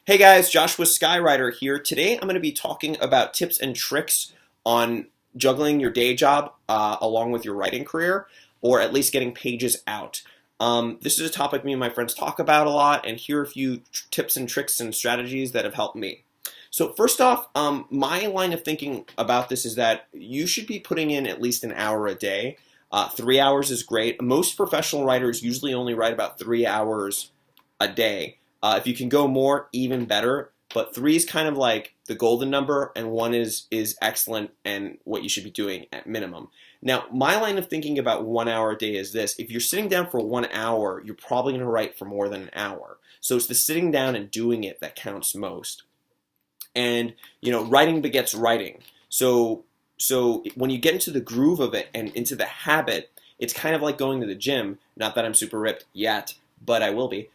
Hey guys, Joshua Skyrider here. Today I'm going to be talking about tips and tricks on juggling your day job along with your writing career, or at least getting pages out. This is a topic me and my friends talk about a lot, and here are a few tips and tricks and strategies that have helped me. So first off, my line of thinking about this is that you should be putting in at least an hour a day. 3 hours is great. Most professional writers usually only write about 3 hours a day. If you can go more, even better. But three is kind of like the golden number, and one is excellent and what you should be doing at minimum. Now, my line of thinking about 1 hour a day is this: if you're sitting down for 1 hour, you're probably going to write for more than an hour. So it's the sitting down and doing it that counts most. And writing begets writing. So when you get into the groove of it and into the habit, it's kind of like going to the gym. Not that I'm super ripped yet, but I will be.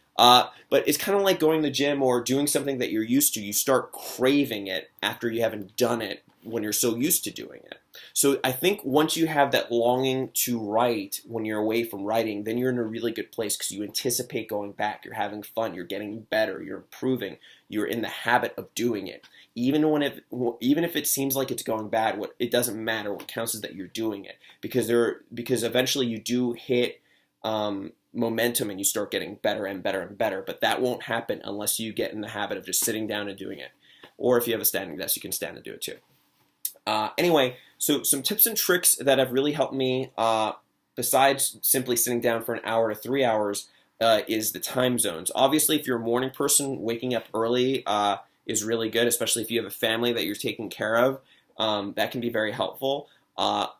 But it's kind of like going to the gym or doing something that you're used to. You start craving it after you haven't done it when you're so used to doing it. So I think once you have that longing to write when you're away from writing, then you're in a really good place because you anticipate going back. You're having fun. You're getting better. You're improving. You're in the habit of doing it. Even if it seems like it's going bad, it doesn't matter. What counts is that you're doing it because eventually you do hit momentum and you start getting better and better and better. But that won't happen unless you get in the habit of just sitting down and doing it. Or if you have a standing desk, you can stand and do it too. Anyway, so some tips and tricks that have really helped me, besides simply sitting down for an hour to 3 hours, is the time zones. Obviously, if you're a morning person, waking up early is really good, especially if you have a family that you're taking care of. That can be very helpful.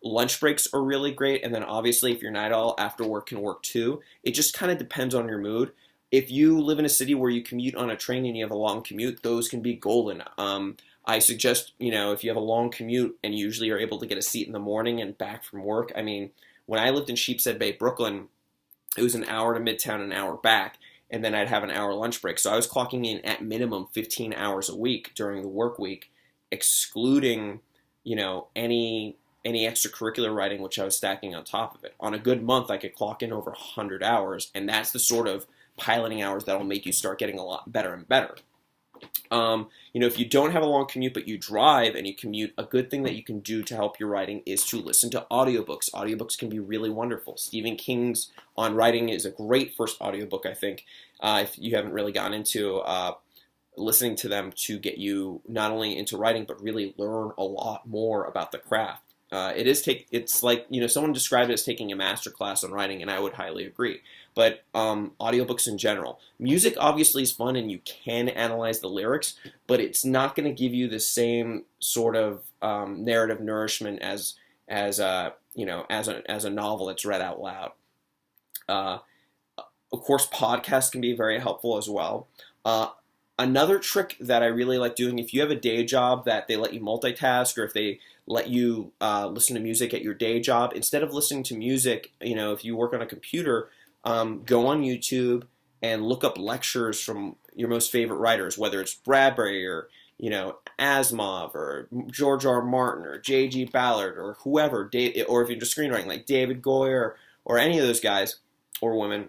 Lunch breaks are really great, and then obviously if you're night owl, after work can work too. It just kind of depends on your mood. If you live in a city where you commute on a train and you have a long commute, those can be golden. I suggest, if you have a long commute and you usually are able to get a seat in the morning and back from work. I mean, when I lived in Sheepshead Bay, Brooklyn, it was an hour to Midtown, an hour back, and then I'd have an hour lunch break. So I was clocking in at minimum 15 hours a week during the work week, excluding, any extracurricular writing which I was stacking on top of it. On a good month, I could clock in over 100 hours, and that's the sort of piloting hours that'll make you start getting a lot better and better. If you don't have a long commute but you drive and you commute, a good thing that you can do to help your writing is to listen to audiobooks. Audiobooks can be really wonderful. Stephen King's On Writing is a great first audiobook, I think, if you haven't really gotten into listening to them, to get you not only into writing but really learn a lot more about the craft. It's like, someone described it as taking a master class on writing, and I would highly agree. But audiobooks in general. Music obviously is fun, and you can analyze the lyrics, but it's not going to give you the same sort of narrative nourishment as a novel that's read out loud. Of course, podcasts can be very helpful as well. Another trick that I really like doing, if you have a day job that they let you multitask, or if they let you listen to music at your day job, instead of listening to music, if you work on a computer, go on YouTube and look up lectures from your most favorite writers, whether it's Bradbury or, Asimov or George R. Martin or J.G. Ballard or whoever, or if you're just screenwriting, like David Goyer or any of those guys or women.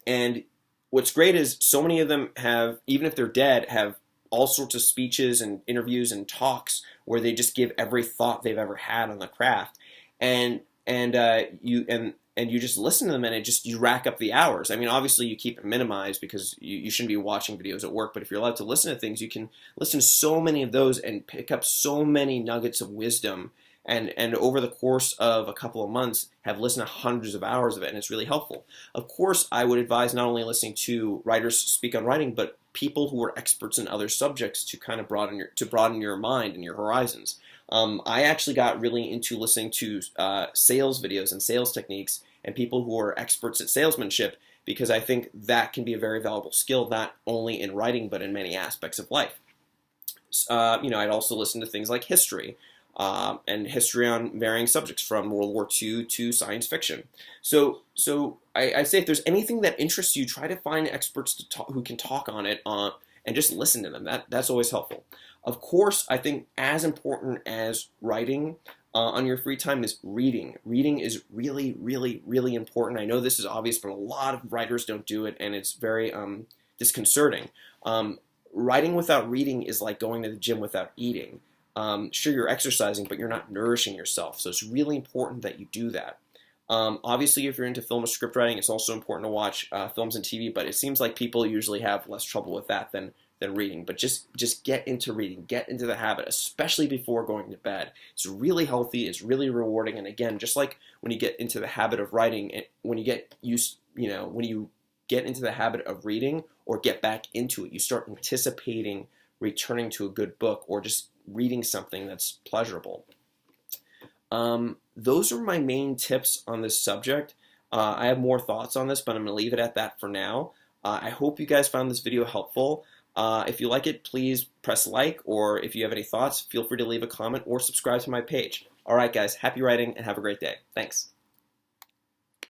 And what's great is so many of them have, even if they're dead, have all sorts of speeches and interviews and talks where they just give every thought they've ever had on the craft, and you just listen to them, and you rack up the hours. I mean, obviously you keep it minimized because you shouldn't be watching videos at work, but if you're allowed to listen to things, you can listen to so many of those and pick up so many nuggets of wisdom, and over the course of a couple of months have listened to hundreds of hours of it, and it's really helpful. Of course, I would advise not only listening to writers speak on writing, but people who are experts in other subjects to kind of broaden your mind and your horizons. I actually got really into listening to sales videos and sales techniques and people who are experts at salesmanship, because I think that can be a very valuable skill, not only in writing but in many aspects of life. I'd also listen to things like history, and history on varying subjects from World War II to science fiction. So I say if there's anything that interests you, try to find experts who can talk on it, and just listen to them. That's always helpful. Of course, I think as important as writing on your free time is reading. Reading is really, really, really important. I know this is obvious, but a lot of writers don't do it, and it's very disconcerting. writing without reading is like going to the gym without eating. Sure, you're exercising, but you're not nourishing yourself. So it's really important that you do that. Obviously, if you're into film or script writing, it's also important to watch films and TV, but it seems like people usually have less trouble with that than reading. But just get into reading, get into the habit, especially before going to bed. It's really healthy, it's really rewarding, and again, just like when you get into the habit of writing, when you get used, when you get into the habit of reading or get back into it, you start anticipating returning to a good book or just reading something that's pleasurable. Those are my main tips on this subject. I have more thoughts on this, but I'm going to leave it at that for now. I hope you guys found this video helpful. If you like it, please press like, or if you have any thoughts, feel free to leave a comment or subscribe to my page. All right, guys, happy writing and have a great day. Thanks.